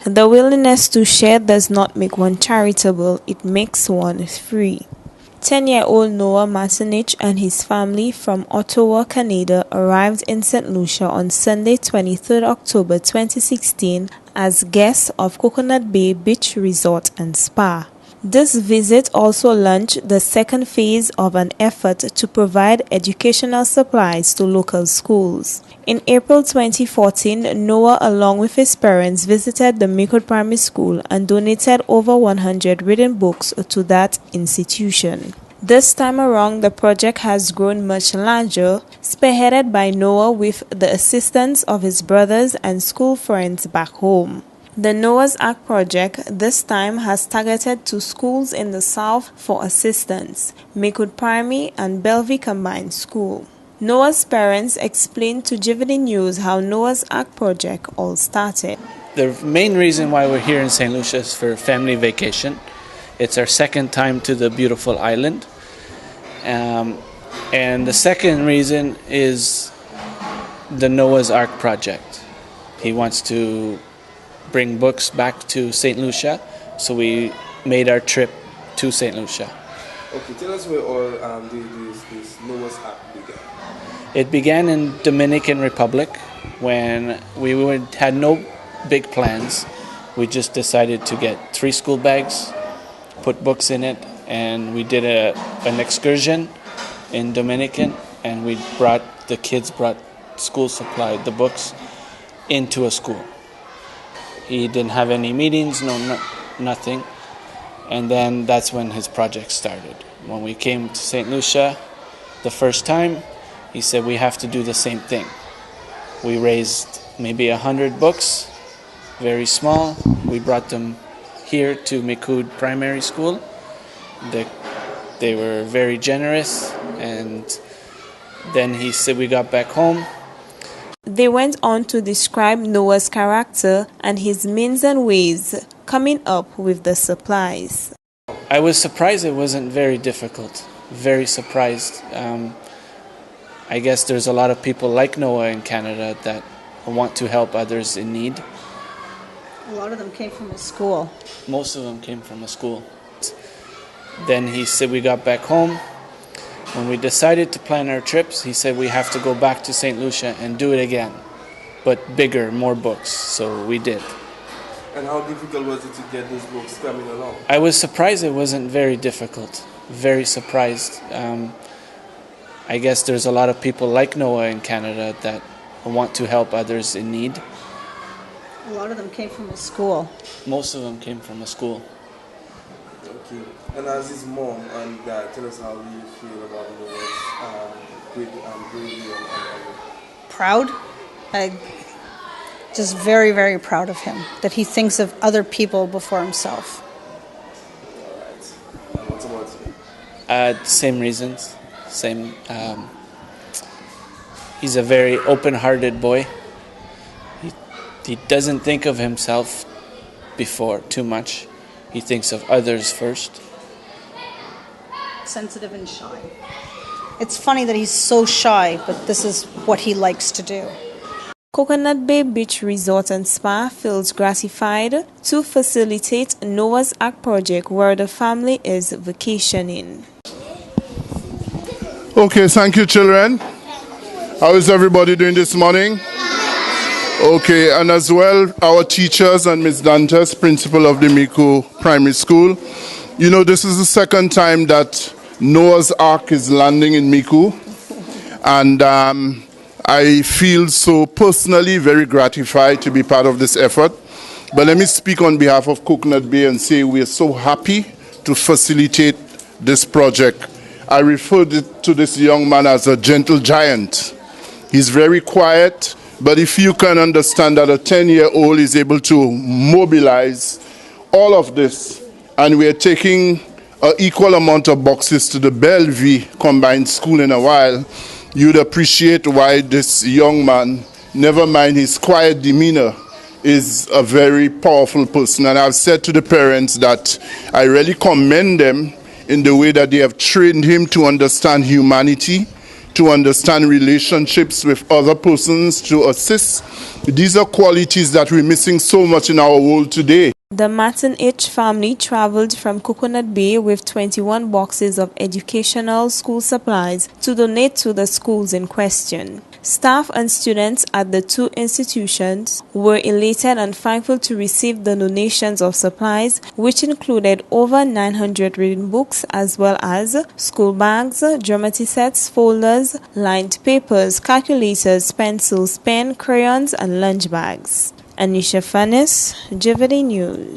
The willingness to share does not make one charitable, it makes one free. 10-year-old Noah Martinich and his family from Ottawa, Canada arrived in St. Lucia on Sunday, 23 October 2016 as guests of Coconut Bay Beach Resort and Spa. This visit also launched the second phase of an effort to provide educational supplies to local schools. In April 2014, Noah, along with his parents, visited the Micoud Primary School and donated over 100 reading books to that institution. This time around, the project has grown much larger, spearheaded by Noah with the assistance of his brothers and school friends back home. The Noah's Ark project this time has targeted two schools in the South for assistance, Micoud Primary and Bellevue Combined School. Noah's parents explained to GVD News how Noah's Ark project all started. The main reason why we're here in St. Lucia is for family vacation. It's our second time to the beautiful island. And the second reason is the Noah's Ark project. He wants to bring books back to St. Lucia, so we made our trip to St. Lucia. Okay, tell us where all this Noah's Ark began. It began in Dominican Republic when we had no big plans. We just decided to get 3 school bags, put books in it, and we did an excursion in Dominican, and the kids brought school supply, the books, into a school. He didn't have any meetings, nothing. And then that's when his project started. When we came to St. Lucia the first time, he said we have to do the same thing. We raised maybe 100 books, very small. We brought them here to Micoud Primary School. They were very generous, and then he said we got back home. They went on to describe Noah's character and his means and ways coming up with the supplies. I was surprised it wasn't very difficult, very surprised. I guess there's a lot of people like Noah in Canada that want to help others in need. A lot of them came from a school. Most of them came from a school. Then he said we got back home. When we decided to plan our trips, he said we have to go back to St. Lucia and do it again, but bigger, more books. So we did. And how difficult was it to get those books coming along? I was surprised it wasn't very difficult, very surprised. I guess there's a lot of people like Noah in Canada that want to help others in need. A lot of them came from a school. Most of them came from a school. Okay. And as his mom and dad, tell us how you feel about Noah's bravery and Proud. Just very, very proud of him, that he thinks of other people before himself. All right. And what about you? Same reasons. Same. He's a very open-hearted boy. He doesn't think of himself before too much. He thinks of others first. Sensitive and shy. It's funny that he's so shy, but this is what he likes to do. Coconut Bay Beach Resort and Spa feels gratified to facilitate Noah's Ark project where the family is vacationing. Okay, thank you, children. How is everybody doing this morning? Okay, and as well, our teachers and Ms. Dantas, principal of the Micoud Primary School. You know, this is the second time that Noah's Ark is landing in Micoud, and I feel so personally very gratified to be part of this effort. But let me speak on behalf of Coconut Bay and say we are so happy to facilitate this project. I referred to this young man as a gentle giant. He's very quiet, but if you can understand that a 10-year-old is able to mobilize all of this, and we are taking an equal amount of boxes to the Bellevue Combined School in a while, you'd appreciate why this young man, never mind his quiet demeanor, is a very powerful person. And I've said to the parents that I really commend them in the way that they have trained him to understand humanity, to understand relationships with other persons, to assist. These are qualities that we're missing so much in our world today. The Martin-H family traveled from Coconut Bay with 21 boxes of educational school supplies to donate to the schools in question. Staff and students at the two institutions were elated and thankful to receive the donations of supplies, which included over 900 reading books as well as school bags, geometry sets, folders, lined papers, calculators, pencils, pen, crayons, and lunch bags. Anisha Fanis, Jivity News.